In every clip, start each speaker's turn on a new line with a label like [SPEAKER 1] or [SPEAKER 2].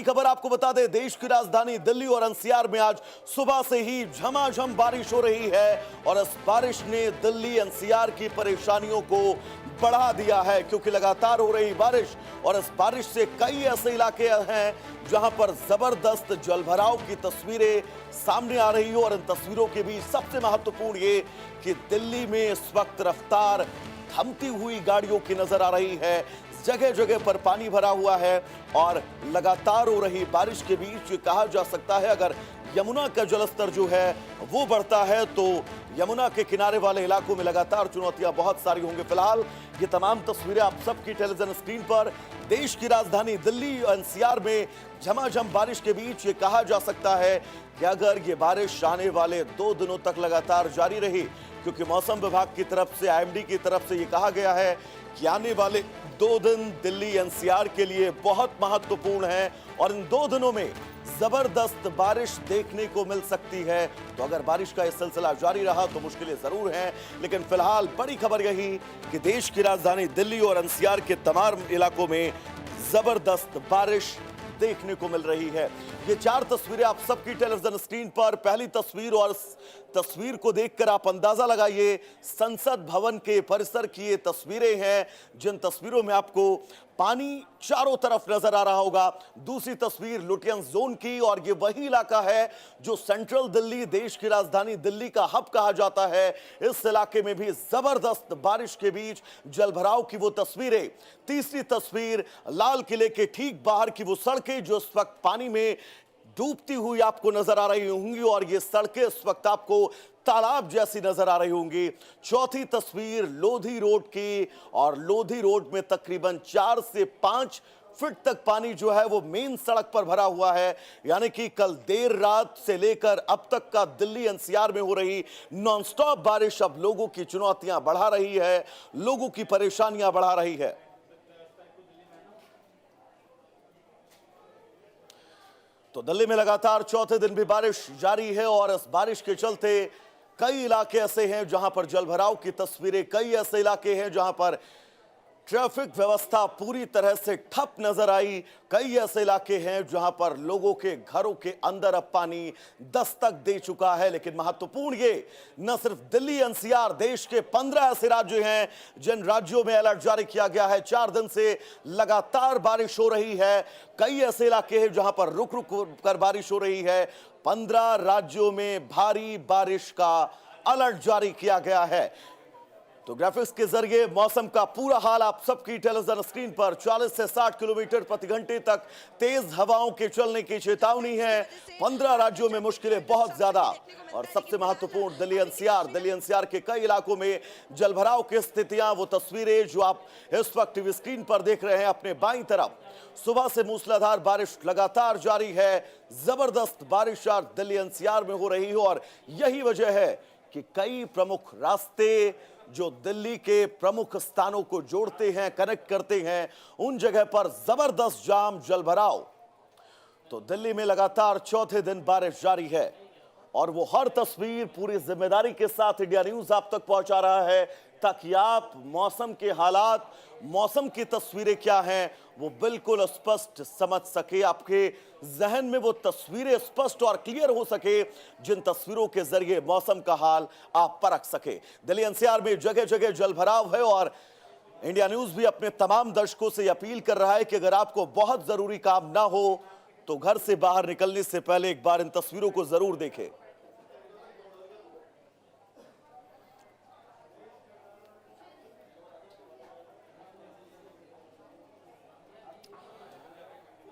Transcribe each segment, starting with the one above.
[SPEAKER 1] बड़ी खबर आपको बता दें, देश की राजधानी दिल्ली और एनसीआर में आज सुबह से ही झमाझम बारिश हो रही है और इस बारिश ने दिल्ली एनसीआर की परेशानियों को बढ़ा दिया है, क्योंकि लगातार हो रही बारिश और इस बारिश से कई ऐसे इलाके हैं जहां पर जबरदस्त जलभराव की तस्वीरें सामने आ रही हो। और इन तस्वीरों के बीच सबसे महत्वपूर्ण ये कि दिल्ली में इस वक्त रफ्तार थमती हुई गाड़ियों की नजर आ रही है। जगह जगह पर पानी भरा हुआ है और लगातार हो रही बारिश के बीच कहा जा सकता है अगर यमुना का जलस्तर जो है वो बढ़ता है तो यमुना के किनारे वाले इलाकों में लगातार चुनौतियां बहुत सारी होंगी। फिलहाल ये तमाम तस्वीरें आप सबकी टेलीविजन स्क्रीन पर देश की राजधानी दिल्ली एनसीआर में झमाझम बारिश के बीच ये कहा जा सकता है कि अगर ये बारिश आने वाले 2 दिनों तक लगातार जारी रही, क्योंकि मौसम विभाग की तरफ से, आईएमडी की तरफ से ये कहा गया है कि आने वाले 2 दिन दिल्ली एनसीआर के लिए बहुत महत्वपूर्ण है और इन 2 दिनों में जबरदस्त बारिश देखने को मिल सकती है। तो अगर बारिश का यह सिलसिला जारी रहा तो मुश्किलें जरूर हैं, लेकिन फिलहाल बड़ी खबर यही कि देश की राजधानी दिल्ली और एनसीआर के तमाम इलाकों में जबरदस्त बारिश देखने को मिल रही है। ये 4 तस्वीरें आप सबकी टेलीविजन स्क्रीन पर। पहली तस्वीर, और इस तस्वीर को देखकर आप अंदाजा लगाइए, संसद भवन के परिसर की ये तस्वीरें हैं जिन तस्वीरों में आपको पानी चारों तरफ नजर आ रहा होगा। दूसरी तस्वीर लुटियंस जोन की, और ये वही इलाका है जो सेंट्रल दिल्ली, देश की राजधानी दिल्ली का हब कहा जाता है। इस इलाके में भी जबरदस्त बारिश के बीच जलभराव की वो तस्वीरें। तीसरी तस्वीर लाल किले के ठीक बाहर की वो सड़कें जो इस वक्त पानी में डूबती हुई आपको नजर आ रही होंगी और ये सड़कें इस वक्त आपको तालाब जैसी नजर आ रही होंगी। चौथी तस्वीर लोधी रोड की, और लोधी रोड में तकरीबन 4 से 5 फीट तक पानी जो है वो मेन सड़क पर भरा हुआ है। यानी कि कल देर रात से लेकर अब तक का दिल्ली एनसीआर में हो रही नॉनस्टॉप बारिश अब लोगों की चुनौतियां बढ़ा रही है, लोगों की परेशानियां बढ़ा रही है। तो दिल्ली में लगातार चौथे दिन भी बारिश जारी है और इस बारिश के चलते कई इलाके ऐसे हैं जहां पर जलभराव की तस्वीरें, कई ऐसे इलाके हैं जहां पर ट्रैफिक व्यवस्था पूरी तरह से ठप नजर आई। कई ऐसे इलाके हैं जहां पर लोगों के घरों के अंदर अब पानी दस्तक दे चुका है। लेकिन महत्वपूर्ण ये, न सिर्फ दिल्ली एनसीआर, देश के 15 ऐसे राज्य हैं जिन राज्यों में अलर्ट जारी किया गया है। 4 दिन से लगातार बारिश हो रही है। कई ऐसे इलाके हैं जहां पर रुक रुक कर बारिश हो रही है। 15 राज्यों में भारी बारिश का अलर्ट जारी किया गया है। तो ग्राफिक्स के जरिए मौसम का पूरा हाल आप सबकी टेलीविजन स्क्रीन पर। 40 से 60 किलोमीटर प्रति घंटे तक तेज हवाओं के चलने की चेतावनी है। 15 राज्यों में मुश्किलें बहुत ज्यादा, और सबसे महत्वपूर्ण दिल्ली एनसीआर के कई इलाकों में जलभराव की स्थितियां। वो तस्वीरें जो आप इस वक्त टीवी स्क्रीन पर देख रहे हैं अपने बाईं तरफ, सुबह से मूसलाधार बारिश लगातार जारी है। जबरदस्त बारिश आज दिल्ली एनसीआर में हो रही है और यही वजह है कि कई प्रमुख रास्ते जो दिल्ली के प्रमुख स्थानों को जोड़ते हैं, कनेक्ट करते हैं, उन जगह पर जबरदस्त जाम, जलभराव। तो दिल्ली में लगातार चौथे दिन बारिश जारी है और वो हर तस्वीर पूरी जिम्मेदारी के साथ इंडिया न्यूज आप तक पहुंचा रहा है ताकि आप मौसम के हालात, मौसम की तस्वीरें क्या हैं वो बिल्कुल स्पष्ट समझ सके। आपके जहन में वो तस्वीरें स्पष्ट और क्लियर हो सके जिन तस्वीरों के जरिए मौसम का हाल आप परख सके। दिल्ली एनसीआर में जगह जगह जलभराव है और इंडिया न्यूज भी अपने तमाम दर्शकों से अपील कर रहा है कि अगर आपको बहुत जरूरी काम ना हो तो घर से बाहर निकलने से पहले एक बार इन तस्वीरों को जरूर देखें।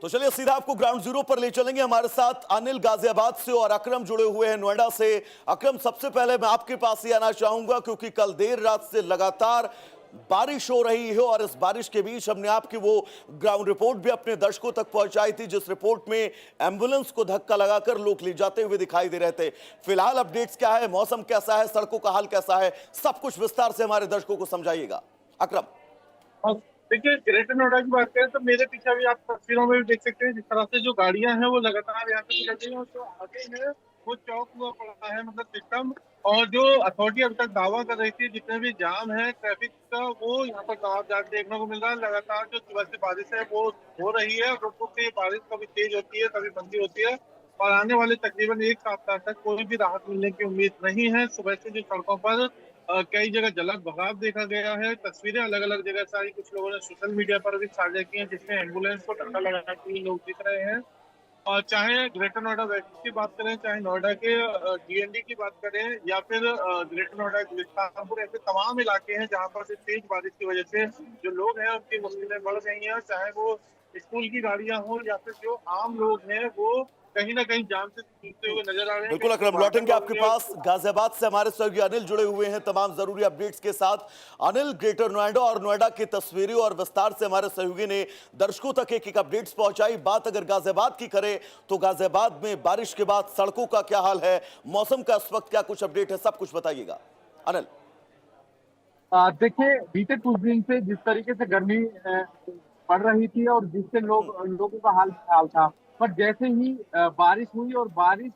[SPEAKER 1] तो चलिए सीधा आपको ग्राउंड जीरो पर ले चलेंगे। हमारे साथ अनिल गाजियाबाद से और अकरम जुड़े हुए हैं नोएडा से। अकरम, सबसे पहले मैं आपके पास ही आना चाहूंगा क्योंकि कल देर रात से लगातार बारिश हो रही है और इस बारिश के बीच हमने आपकी वो ग्राउंड रिपोर्ट भी अपने दर्शकों तक पहुंचाई थी जिस रिपोर्ट में एम्बुलेंस को धक्का लगाकर लोग ले जाते हुए दिखाई दे रहे थे। फिलहाल अपडेट्स क्या है, मौसम कैसा है, सड़कों का हाल कैसा है, सब कुछ विस्तार से हमारे दर्शकों को समझाइएगा। अकरम।
[SPEAKER 2] देखिए, ग्रेटर नोएडा की बात करें तो मेरे पीछे भी आप तस्वीरों में भी देख सकते हैं जिस तरह से जो गाड़ियां हैं वो लगातार यहाँ पे गुजर रही हैं और जो आगे है वो चौक हुआ पड़ा है। मतलब सिस्टम और जो अथॉरिटी अब तक दावा कर रही थी जितने भी जाम है ट्रैफिक का, वो यहाँ पर साफ देखने को मिल रहा है। लगातार जो सुबह से बारिश है वो हो रही है, रुक रुक के ये बारिश कभी तेज होती है कभी मंदी होती है, और आने वाले तकरीबन एक सप्ताह तक कोई भी राहत मिलने की उम्मीद नहीं है। सुबह से जो सड़कों पर कई जगह जलक भगाव देखा गया है। तस्वीरें अलग अलग जगह से आई, कुछ लोगों ने सोशल मीडिया पर भी साझा की हैं, जिसमें एम्बुलेंस को धक्का लगाते हुए लोग दिख रहे हैं। और चाहे ग्रेटर नोएडा वेस्ट की बात करें, चाहे नोएडा के डीएनडी की बात करें, या फिर ग्रेटर नोएडा गुलिस्तानपुर, ऐसे तमाम इलाके हैं जहां पर से तेज बारिश की वजह से जो लोग हैं उनकी मुश्किलें बढ़ गई हैं। चाहे वो स्कूल की गाड़ियां हो या फिर जो आम लोग हैं वो कहीं ना कहीं जाम से जूझते हुए नजर आ रहे हैं।
[SPEAKER 1] बिल्कुल
[SPEAKER 2] कहीं
[SPEAKER 1] अकरम,
[SPEAKER 2] वाहन
[SPEAKER 1] लौटेंगे आपके
[SPEAKER 2] रोक
[SPEAKER 1] पास।
[SPEAKER 2] रहे हैं।
[SPEAKER 1] गाजियाबाद से हमारे सहयोगी अनिल जुड़े हुए हैं तमाम जरूरी अपडेट्स के साथ। अनिल, ग्रेटर नोएडा और नोएडा की तस्वीरें और विस्तार से हमारे सहयोगी ने दर्शकों तक एक एक अपडेट्स पहुंचाई। बात अगर गाजियाबाद की करें तो गाजियाबाद में बारिश के बाद सड़कों का क्या हाल है, मौसम का इस वक्त क्या कुछ अपडेट है, सब कुछ बताइएगा अनिल।
[SPEAKER 3] देखिए, बीते कुछ दिन से जिस तरीके से गर्मी पड़ रही थी और जिससे लोगों का हाल बेहाल था, पर जैसे ही बारिश हुई और बारिश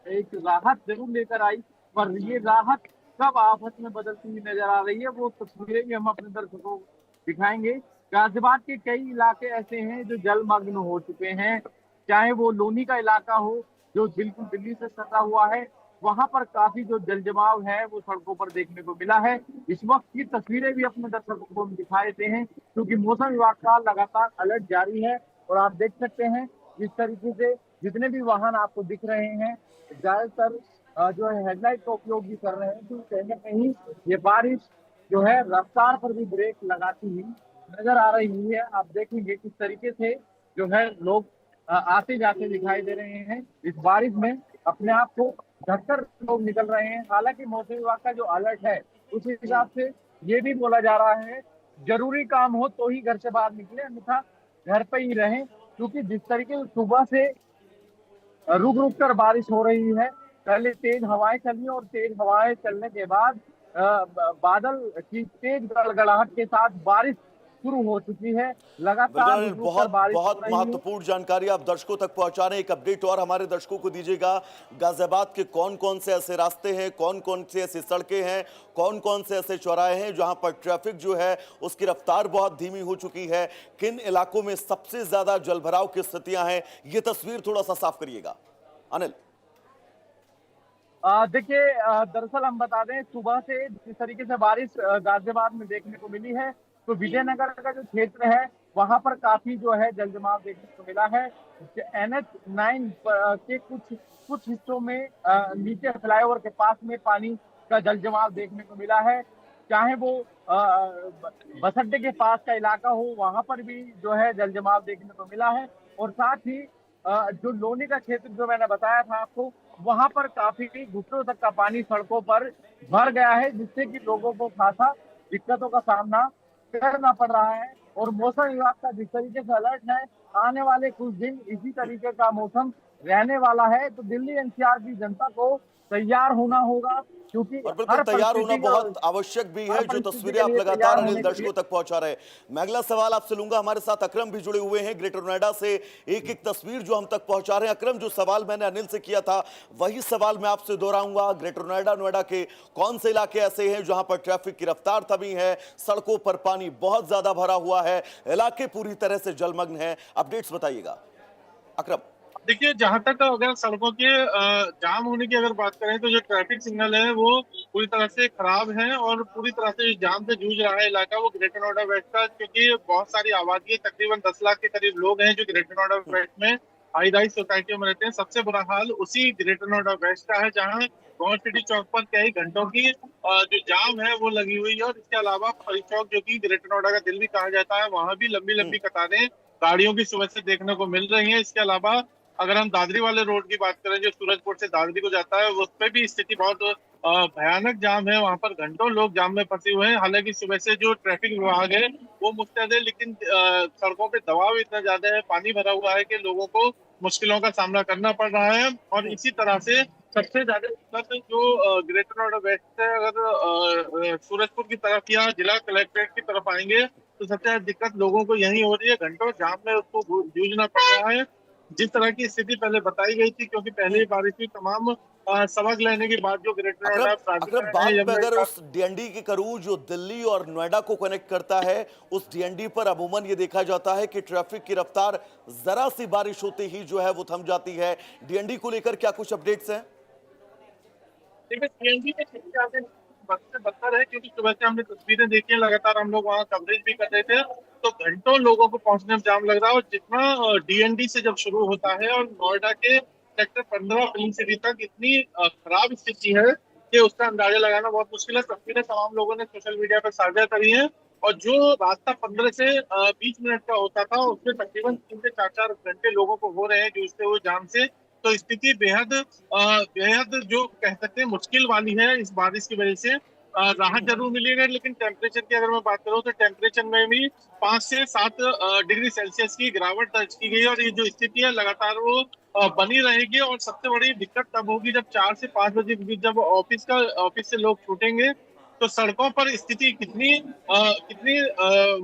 [SPEAKER 3] एक राहत जरूर लेकर आई, पर ये राहत कब आफत में बदलती हुई नजर आ रही है वो तस्वीरें भी हम अपने दर्शकों को दिखाएंगे। गाजियाबाद के कई इलाके ऐसे हैं जो जलमग्न हो चुके हैं, चाहे वो लोनी का इलाका हो जो बिल्कुल दिल्ली से सटा हुआ है, वहां पर काफी जो जल जमाव है वो सड़कों पर देखने को मिला है। इस वक्त की तस्वीरें भी अपने दर्शकों को हम दिखा देते हैं, क्योंकि मौसम विभाग का लगातार अलर्ट जारी है। और आप देख सकते हैं जिस तरीके से जितने भी वाहन आपको दिख रहे हैं, ज्यादातर जो है हेडलाइट का उपयोग भी कर रहे हैं, तो कहीं ना कहीं ये बारिश जो है रफ्तार पर भी ब्रेक लगाती हुई नजर आ रही है। आप देखेंगे किस तरीके से जो है लोग आते जाते दिखाई दे रहे हैं इस बारिश में, अपने आप को ढककर लोग निकल रहे हैं। हालांकि मौसम विभाग का जो अलर्ट है उस हिसाब से ये भी बोला जा रहा है जरूरी काम हो तो ही घर से बाहर निकले, अन्यथा घर पे ही रहें, क्योंकि जिस तरीके से सुबह से रुक रुक कर बारिश हो रही है, पहले तेज हवाएं चली और तेज हवाएं चलने के बाद बादल की तेज गड़गड़ाहट के साथ बारिश शुरू हो चुकी है।
[SPEAKER 1] बिल्कुल
[SPEAKER 3] लगातार
[SPEAKER 1] अनिल,
[SPEAKER 3] रुक रुक कर
[SPEAKER 1] बहुत
[SPEAKER 3] बारिश हो
[SPEAKER 1] बहुत
[SPEAKER 3] रही है।
[SPEAKER 1] महत्वपूर्ण जानकारी आप दर्शकों तक पहुंचा रहे हैं। एक अपडेट और हमारे दर्शकों को दीजिएगा, गाजियाबाद के कौन कौन से ऐसे रास्ते हैं, कौन कौन से ऐसी सड़कें हैं, कौन कौन से ऐसे चौराहे हैं जहां पर ट्रैफिक जो है उसकी रफ्तार बहुत धीमी हो चुकी है, किन इलाकों में सबसे ज्यादा जलभराव की स्थितियां हैं, ये तस्वीर थोड़ा सा साफ करिएगा अनिल।
[SPEAKER 3] देखिए, दरअसल हम बता दें सुबह से जिस तरीके से बारिश गाजियाबाद में देखने को मिली है, तो विजयनगर का जो क्षेत्र है वहां पर काफी जो है जल जमाव देखने को मिला है। NH9 के कुछ कुछ हिस्सों में नीचे फ्लाईओवर के पास में पानी का जल जमाव देखने को मिला है। चाहे वो बस अड्डे के पास का इलाका हो, वहां पर भी जो है जल जमाव देखने को मिला है। और साथ ही जो लोनी का क्षेत्र जो मैंने बताया था आपको, वहां पर काफी घुटनों तक का पानी सड़कों पर भर गया है, जिससे कि लोगों को खासा दिक्कतों का सामना करना पड़ रहा है। और मौसम विभाग का जिस तरीके से अलर्ट है, आने वाले कुछ दिन इसी तरीके का मौसम रहने वाला है, तो दिल्ली NCR की जनता को तैयार होना होगा, क्योंकि
[SPEAKER 1] और बिल्कुल तैयार होना बहुत आवश्यक भी है, जो तस्वीरें आप लगातार अनिल दर्शकों तक पहुंचा रहे हैं। मैं अगला सवाल आपसे लूंगा, हमारे साथ अकरम भी जुड़े हुए हैं ग्रेटर नोएडा से, एक एक तस्वीर जो हम तक पहुंचा रहे हैं। अकरम, जो सवाल मैंने अनिल से किया था वही सवाल मैं आपसे दोहराऊंगा। ग्रेटर नोएडा, नोएडा के कौन से इलाके ऐसे हैं जहां पर ट्रैफिक की रफ्तार थमी है, सड़कों पर पानी बहुत ज्यादा भरा हुआ है, इलाके पूरी तरह से जलमग्न है, अपडेट्स बताइएगा अकरम।
[SPEAKER 2] देखिए, जहां तक अगर सड़कों के जाम होने की अगर बात करें, तो जो ट्रैफिक सिग्नल है वो पूरी तरह से खराब है, और पूरी तरह से जाम से जूझ रहा है इलाका वो ग्रेटर नोएडा वेस्ट का, क्योंकि बहुत सारी आबादी है, तकरीबन 10 लाख के करीब लोग हैं जो ग्रेटर नोएडा वेस्ट में हाई राइज सोसाइटियों में रहते हैं। सबसे बुरा हाल उसी ग्रेटर नोएडा वेस्ट का है, जहाँ गौर सिटी चौक पर कई घंटों की जो जाम है वो लगी हुई है। और इसके अलावा परी चौक, जो कि ग्रेटर नोएडा का दिल भी कहा जाता है, वहां भी लंबी लंबी कतारें गाड़ियों की सुबह से देखने को मिल रही है। इसके अलावा अगर हम दादरी वाले रोड की बात करें, जो सूरजपुर से दादरी को जाता है, उस पे भी स्थिति बहुत भयानक जाम है। वहां पर घंटों लोग जाम में फंसे हुए हैं। हालांकि सुबह से जो ट्रैफिक विभाग है वो मुस्तैद है, लेकिन सड़कों पे दबाव इतना ज्यादा है, पानी भरा हुआ है कि लोगों को मुश्किलों का सामना करना पड़ रहा है। और इसी तरह से सबसे ज्यादा दिक्कत जो ग्रेटर नोएडा वेस्ट से अगर सूरजपुर की तरफ या जिला कलेक्ट्रेट की तरफ आएंगे, तो सबसे ज्यादा दिक्कत लोगों को यही हो रही है, घंटों जाम में उसको जूझना पड़ रहा है। जिस तरह की स्थिति पहले बताई गई थी, क्योंकि पहले ही बारिश हुई, तमाम सबक लेने के बाद जो ग्रेटर
[SPEAKER 1] अकरम
[SPEAKER 2] नोएडा
[SPEAKER 1] अकरम
[SPEAKER 2] प्राधिकरण है
[SPEAKER 1] बात
[SPEAKER 2] या
[SPEAKER 1] में अगर
[SPEAKER 2] फिर
[SPEAKER 1] उस डीएनडी की करूं जो दिल्ली और नोएडा को कनेक्ट करता है, उस डीएनडी पर अमूमन ये देखा जाता है कि ट्रैफिक की रफ्तार जरा सी बारिश होते ही जो है वो थम जाती है। डीएनडी को लेकर क्या कुछ अपडेट्स हैं?
[SPEAKER 2] देखिए सीएनजी की स्थिति आगे बद से बदतर है, क्योंकि सुबह से हमने तस्वीरें देखी हैं, लगातार हम लोग वहाँ कवरेज भी कर रहे थे, तो घंटों लोगों को पहुंचने में जाम लग रहा है। और जितना डीएनडी से जब शुरू होता है और नोएडा के सेक्टर 15 फिल्म सिटी तक इतनी खराब स्थिति है कि उसका अंदाजा लगाना बहुत मुश्किल है। तस्वीरें तमाम लोगों ने सोशल मीडिया पर साझा करी हैं, और जो रास्ता 15 से 20 मिनट का होता था, उसमें तकरीबन 3 से 4 घंटे लोगों को हो रहे हैं जूझते हुए जाम से। तो स्थिति बेहद जो कह सकते हैं मुश्किल वाली है इस बारिश की वजह से। राहत जरूर मिलेगा, लेकिन टेम्परेचर की अगर मैं बात करूं तो टेम्परेचर में भी 5 से 7 डिग्री सेल्सियस की गिरावट दर्ज की गई है। और ये जो स्थिति है लगातार वो बनी रहेगी। और सबसे बड़ी दिक्कत तब होगी जब 4 से 5 बजे के बीच जब ऑफिस से लोग छूटेंगे, तो सड़कों पर स्थिति कितनी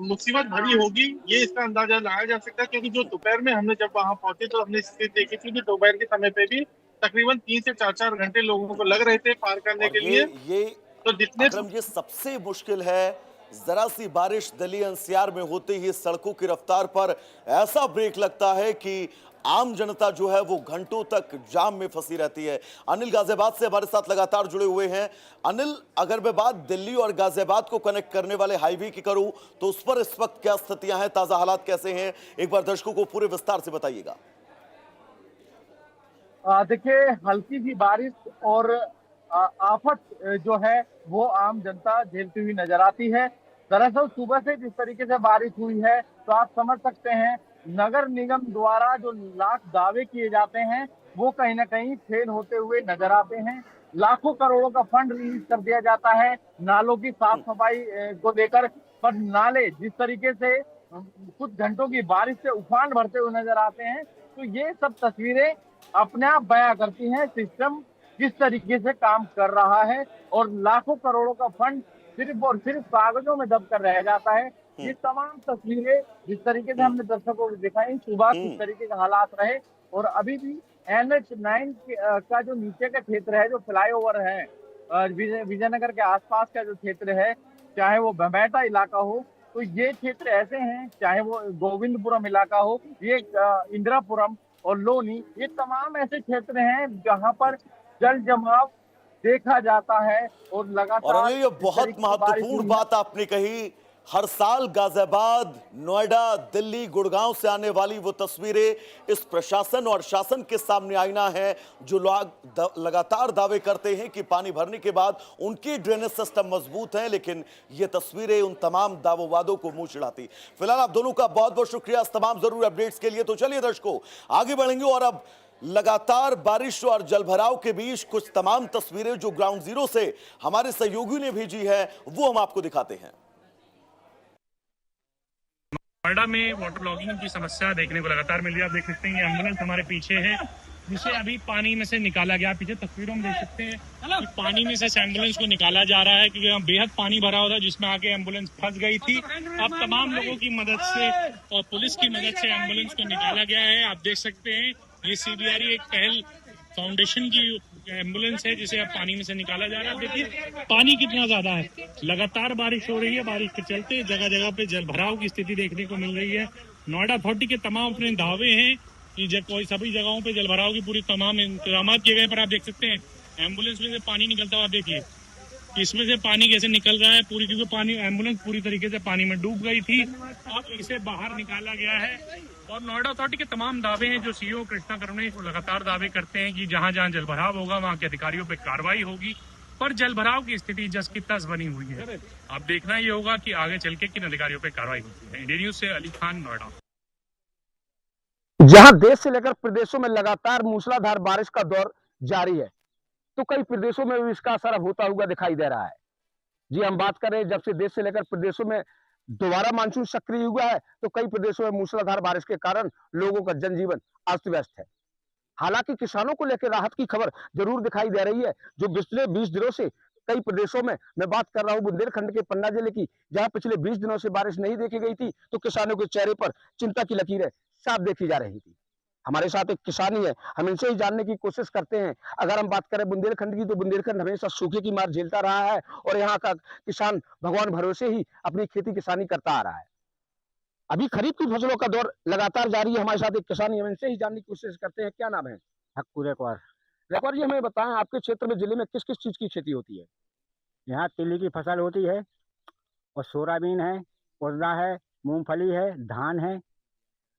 [SPEAKER 2] मुसीबत भरी होगी, ये इसका अंदाजा लगाया जा सकता है। क्योंकि जो दोपहर में हमने जब वहां पहुंचे तो हमने स्थिति देखी थी कि दोपहर के समय पे भी तकरीबन 3 से 4 घंटे लोगों को लग रहे थे पार करने
[SPEAKER 1] और
[SPEAKER 2] के लिए।
[SPEAKER 1] ये
[SPEAKER 2] तो जितने
[SPEAKER 1] अकरम ये सबसे मुश्किल है। जरा सी बारिश दिल्ली एनसीआर में होते ही सड़कों की रफ्तार पर ऐसा ब्रेक लगता है कि आम जनता जो है वो घंटों तक जाम में फंसी रहती है। अनिल गाजियाबाद से हमारे साथ लगातार जुड़े हुए हैं। अनिल, अगर मैं बात दिल्ली और गाजियाबाद को कनेक्ट करने वाले हाईवे की करूं तो उस पर इस वक्त क्या स्थितियां हैं, ताजा हालात कैसे हैं, एक बार दर्शकों को पूरे विस्तार से बताइएगा।
[SPEAKER 3] देखिए, हल्की सी बारिश और आफत जो है वो आम जनता झेलती हुई नजर आती है। दरअसल सुबह से जिस तरीके से बारिश हुई है तो आप समझ सकते हैं नगर निगम द्वारा जो लाख दावे किए जाते हैं वो कहीं ना कहीं फेल होते हुए नजर आते हैं। लाखों करोड़ों का फंड रिलीज कर दिया जाता है नालों की साफ सफाई को लेकर, पर नाले जिस तरीके से कुछ घंटों की बारिश से उफान भरते हुए नजर आते हैं, तो ये सब तस्वीरें अपने आप बयां करती हैं सिस्टम किस तरीके से काम कर रहा है। और लाखों करोड़ों का फंड सिर्फ और सिर्फ कागजों में दब कर रह जाता है। ये तमाम तस्वीरें जिस तरीके से हमने दर्शकों को दिखाई, सुबह किस तरीके के हालात रहे, और अभी भी NH9 का जो नीचे का क्षेत्र है, जो फ्लाईओवर है, विजयनगर के आसपास का जो क्षेत्र है, चाहे वो बमेटा इलाका हो, तो ये क्षेत्र ऐसे हैं, चाहे वो गोविंदपुरम इलाका हो, ये इंदिरापुरम और लोनी, ये तमाम ऐसे क्षेत्र हैं जहां पर जल जमाव देखा जाता है। और
[SPEAKER 1] और
[SPEAKER 3] लगातार
[SPEAKER 1] अनिल, ये बहुत महत्वपूर्ण बात आपने कही। हर साल गाजियाबाद, नोएडा, दिल्ली, गुड़गांव से आने वाली वो तस्वीरें इस प्रशासन और शासन के सामने आईना है, जो लोग लगातार दावे करते हैं कि पानी भरने के बाद उनकी ड्रेनेज सिस्टम मजबूत है, लेकिन ये तस्वीरें उन तमाम दावोवादों को मुंह चिढ़ाती। फिलहाल आप दोनों का बहुत बहुत शुक्रिया इस तमाम जरूरी अपडेट्स के लिए। तो चलिए दर्शकों, आगे बढ़ेंगे और अब लगातार बारिश और जलभराव के बीच कुछ तमाम तस्वीरें जो ग्राउंड जीरो से हमारे सहयोगियों ने भेजी है वो हम आपको दिखाते हैं।
[SPEAKER 4] नोएडा में वाटर लॉगिंग की समस्या देखने को लगातार मिल रही है। आप देख सकते हैं ये एम्बुलेंस हमारे पीछे है, जिसे अभी पानी में से निकाला गया। पीछे तस्वीरों में देख सकते हैं कि पानी में से इस एम्बुलेंस को निकाला जा रहा है, क्योंकि यहाँ बेहद पानी भरा हुआ था जिसमें आके एम्बुलेंस फंस गई थी। अब तमाम लोगों की मदद से और पुलिस की मदद से एम्बुलेंस को निकाला गया है। आप देख सकते हैं ये CBRE एक पहल फाउंडेशन की एम्बुलेंस है जिसे अब पानी में से निकाला जा रहा है। देखिए पानी कितना ज्यादा है, लगातार बारिश हो रही है। बारिश के चलते जगह जगह पे जल भराव की स्थिति देखने को मिल रही है। नोएडा अथॉरिटी के तमाम अपने दावे हैं कि कोई सभी जगहों पे जल भराव की पूरी तमाम इंतजाम किए गए। पर आप देख सकते हैं एम्बुलेंस में से पानी निकलता हुआ, देखिए इसमें से पानी कैसे निकल रहा है पूरी, क्योंकि पानी एम्बुलेंस पूरी तरीके से पानी में डूब गई थी। अब इसे बाहर निकाला गया है। और नोएडा अथॉरिटी के तमाम दावे हैं जो CEO कृष्णा करुणे लगातार दावे करते हैं कि जहां जहां जलभराव होगा वहां के अधिकारियों पे कार्रवाई होगी। पर जलभराव की स्थिति जस की तस बनी हुई है। अब देखना ये होगा कि आगे चल के किन अधिकारियों पे कार्रवाई होती है। इंडिया न्यूज से अली खान, नोएडा।
[SPEAKER 5] जहां देश से लेकर प्रदेशों में लगातार मूसलाधार बारिश का दौर जारी है, तो कई प्रदेशों में भी इसका असर होता हुआ दिखाई दे रहा है। जी, हम बात करें जब से देश से लेकर प्रदेशों में दोबारा मानसून सक्रिय हुआ है, तो कई प्रदेशों में मूसलाधार बारिश के कारण लोगों का जनजीवन अस्त व्यस्त है। हालांकि किसानों को लेकर राहत की खबर जरूर दिखाई दे रही है, जो पिछले 20 दिनों से कई प्रदेशों में, मैं बात कर रहा हूं बुंदेलखंड के पन्ना जिले की, जहां पिछले 20 दिनों से बारिश नहीं देखी गई थी, तो किसानों के चेहरे पर चिंता की लकीरें साफ देखी जा रही थी। हमारे साथ एक किसानी है, हम इनसे ही जानने की कोशिश करते हैं। अगर हम बात करें बुंदेलखंड की, तो बुंदेलखंड हमेशा सूखे की मार झेलता रहा है और यहाँ का किसान भगवान भरोसे ही अपनी खेती किसानी करता आ रहा है। अभी खरीफ की फसलों का दौर लगातार जारी है। हमारे साथ एक किसान है, हम इनसे ही जानने की कोशिश करते हैं। क्या नाम है?
[SPEAKER 6] हक्कू रेकवार।
[SPEAKER 5] रेकॉर्ड जी, हमें बताएं आपके क्षेत्र में, जिले में किस किस चीज की खेती होती है?
[SPEAKER 6] यहाँ तिल्ली की फसल होती है और सोयाबीन है, उड़दा है, मूंगफली है, धान है।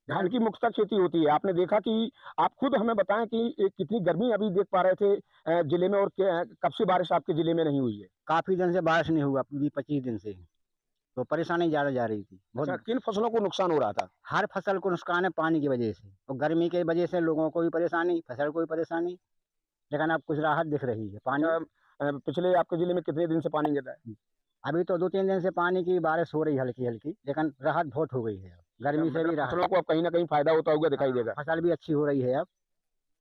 [SPEAKER 5] धान की मुख्यतः खेती होती है। आपने देखा कि आप खुद हमें बताएं कि कितनी गर्मी अभी देख पा रहे थे जिले में, और कब से बारिश आपके जिले में नहीं हुई है?
[SPEAKER 6] काफी दिन से बारिश नहीं हुआ, 20-25 दिन से, तो परेशानी ज्यादा जा रही थी बहुत।
[SPEAKER 5] अच्छा, किन फसलों को नुकसान हो रहा था?
[SPEAKER 6] हर फसल को नुकसान है पानी की वजह से, और गर्मी की वजह से लोगों को भी परेशानी, फसल को भी परेशानी, लेकिन अब कुछ राहत दिख रही है। पानी
[SPEAKER 5] पिछले आपके जिले में कितने दिन से पानी गिर रहा है?
[SPEAKER 6] अभी तो 2-3 दिन से पानी की बारिश हो रही है हल्की हल्की, लेकिन राहत बहुत हो गई है। गर्मी से भी राहत,
[SPEAKER 5] फसलों को अब कहीं ना कहीं फायदा होता हुआ दिखाई देगा।
[SPEAKER 6] फसल भी अच्छी हो रही है, अब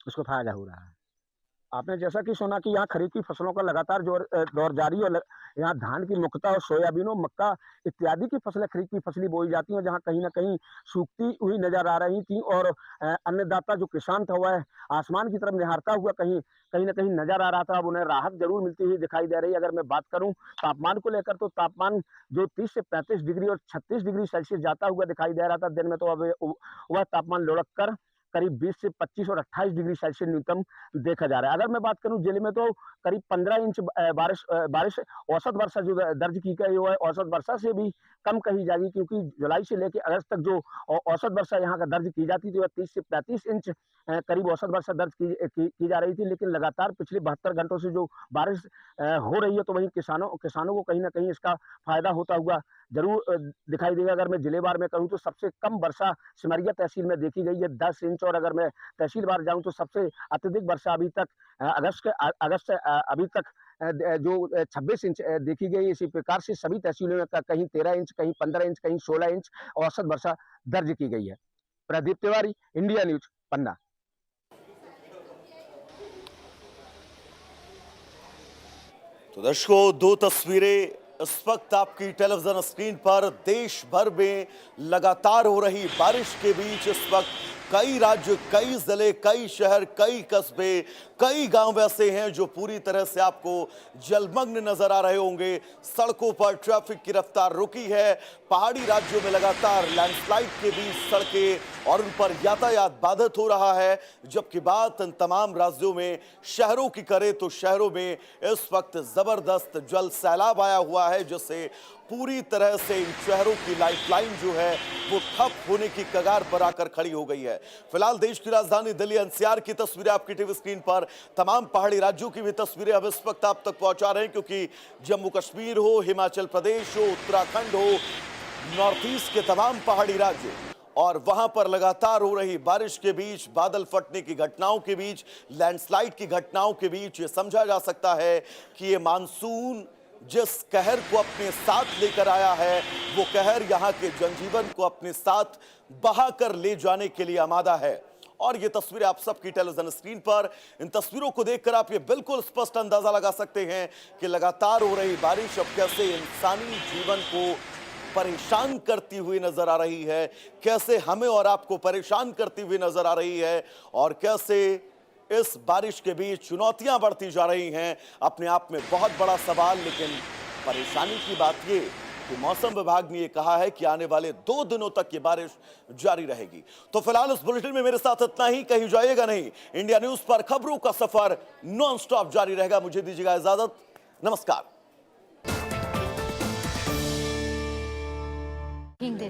[SPEAKER 6] उसको फायदा हो रहा है।
[SPEAKER 5] आपने जैसा कि सुना कि यहाँ खरीफ की फसलों का लगातार दौर जारी है, और यहाँ धान की मुख्यतः और सोयाबीन, मक्का इत्यादि की फसलें, खरीफ की फसलें बोई जाती हैं, जहाँ कहीं ना कहीं सूखती हुई नजर आ रही थी, और अन्नदाता जो किसान था वह आसमान की तरफ निहारता हुआ कहीं ना कहीं नजर आ रहा था। अब उन्हें राहत जरूर मिलती हुई दिखाई दे रही है। अगर मैं बात करूं तापमान को लेकर, तो तापमान जो 30 से 35 डिग्री और 36 डिग्री सेल्सियस जाता हुआ दिखाई दे रहा था दिन में, तो अब वह तापमान लुढ़क कर करीब 20 से 25 और 28 डिग्री सेल्सियस न्यूनतम देखा जा रहा है। अगर मैं बात करूं जिले में, तो करीब 15 इंच बारिश औसत वर्षा जो दर्ज की गई है, औसत वर्षा से भी कम कही जाएगी, क्योंकि जुलाई से लेकर अगस्त तक जो औसत वर्षा यहाँ का दर्ज की जाती थी वह 30 से 35 इंच करीब औसत वर्षा दर्ज की जा रही थी। लेकिन लगातार पिछले 72 घंटों से जो बारिश हो रही है, तो वहीं किसानों को कहीं ना कहीं इसका फायदा होता हुआ जरूर दिखाई देगा। अगर मैं जिलेवार में कहूँ, तो सबसे कम वर्षा सिमरिया तहसील में देखी गई है, 10 इंच, और अगर मैं तहसीलवार जाऊं, तो सबसे अत्यधिक वर्षा अभी तक अगस्त से अभी तक जो 26 इंच देखी गई। इसी प्रकार से सभी तहसीलों में कहीं 13 इंच, कहीं 15 इंच, कहीं 16 इंच औसत वर्षा दर्ज की गई है। प्रदीप तिवारी, इंडिया न्यूज, पन्ना।
[SPEAKER 1] तो दर्शकों, दो तस्वीरें इस वक्त आपकी टेलीविजन स्क्रीन पर। देश भर में लगातार हो रही बारिश के बीच इस वक्त कई राज्य, कई जिले, कई शहर, कई कस्बे, कई गांव ऐसे हैं जो पूरी तरह से आपको जलमग्न नजर आ रहे होंगे। सड़कों पर ट्रैफिक की रफ्तार रुकी है। पहाड़ी राज्यों में लगातार लैंडस्लाइड के बीच सड़कें और उन पर यातायात बाधित हो रहा है। जबकि बात इन तमाम राज्यों में शहरों की करें, तो शहरों में इस वक्त जबरदस्त जल सैलाब आया हुआ है, जिससे पूरी तरह से इन शहरों की लाइफलाइन जो है वो ठप होने की कगार पर आकर खड़ी हो गई है। फिलहाल देश की राजधानी दिल्ली एनसीआर की तस्वीरें आपकी टीवी स्क्रीन पर, तमाम पहाड़ी राज्यों की भी तस्वीरें अब इस वक्त आप तक पहुंचा रहे हैं, क्योंकि जम्मू कश्मीर हो, हिमाचल प्रदेश हो, उत्तराखंड हो, नॉर्थ ईस्ट के तमाम पहाड़ी राज्य, और वहां पर लगातार हो रही बारिश के बीच, बादल फटने की घटनाओं के बीच, लैंडस्लाइड की घटनाओं के बीच ये समझा जा सकता है कि ये मानसून जिस कहर को अपने साथ लेकर आया है, वो कहर यहाँ के जनजीवन को अपने साथ बहाकर ले जाने के लिए आमादा है। और ये तस्वीरें आप सबकी टेलीविजन स्क्रीन पर, इन तस्वीरों को देखकर आप ये बिल्कुल स्पष्ट अंदाजा लगा सकते हैं कि लगातार हो रही बारिश अब कैसे इंसानी जीवन को परेशान करती हुई नजर आ रही है, कैसे हमें और आपको परेशान करती हुई नजर आ रही है, और कैसे इस बारिश के बीच चुनौतियां बढ़ती जा रही हैं। अपने आप में बहुत बड़ा सवाल, लेकिन परेशानी की बात ये कि मौसम विभाग ने ये कहा है कि आने वाले 2 दिनों तक ये बारिश जारी रहेगी। तो फिलहाल इस बुलेटिन में मेरे साथ इतना ही, कहीं जाइएगा नहीं। इंडिया न्यूज पर खबरों का सफर नॉन स्टॉप जारी रहेगा। मुझे दीजिएगा इजाजत, नमस्कार।
[SPEAKER 7] हींग देना।